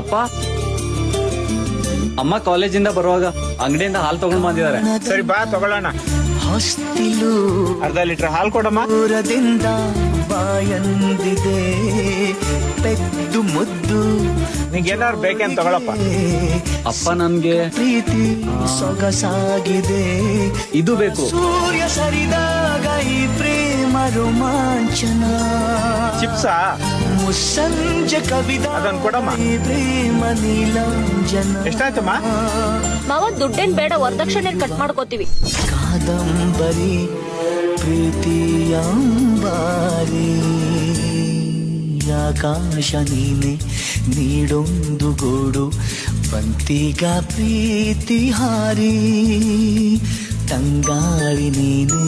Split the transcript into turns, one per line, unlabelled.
ಅಪ್ಪ ಅಮ್ಮ ಕಾಲೇಜಿಂದ ಬರುವಾಗ ಅಂಗಡಿಯಿಂದ ಹಾಲು ತಗೊಂಡ್ ಬಂದಿದ್ದಾರೆ.
ಸರಿ ಬಾ ತಗೊಳ್ಳೋಣ.
ಹೊಸ್ತಿಲು
ಅರ್ಧ ಲೀಟರ್ ಹಾಲು ಕೊಡಮ್ಮ.
ದೂರದಿಂದ ಬಾಯಂದಿದೆ ಪೆದ್ದು ಮುದ್ದು
ನಿಂಗೆ ಏನಾದ್ರು ಬೇಕೇನ್ ತಗೊಳಪ್ಪ.
ಅಪ್ಪ ನನ್ಗೆ
ಪ್ರೀತಿ ಸೊಗಸಾಗಿದೆ.
ಇದು ಬೇಕು.
ಸೂರ್ಯ ಸರಿದಾಗ ಈ ಪ್ರೇಮ ರೋಮಾಂಚನ.
ಚಿಪ್ಸಾ
ಮುಸ್ಸಂಜೆ ಕವಿದ
ಅದನ್ ಕೊಡಮ್ಮ.
ಪ್ರೇಮ ನೀಲಾಂಜನ.
ಎಷ್ಟಾಯ್ತಮ್ಮ?
ಮಾವ ದುಡ್ಡೇನ್ ಬೇಡ, ವರದಕ್ಷಿಣೆ ಕಟ್ ಮಾಡ್ಕೋತೀವಿ.
ಕಾದಂಬರಿ ಪ್ರೀತಿಯಂಬಾರಿ ಆಕಾಶ ನೀನೆ ನೀಡೊಂದು ಗೂಡು ಬಂತಿಗ ಪ್ರೀತಿ ಹಾರಿ ತಂಗಾಳಿ ನೀನೆ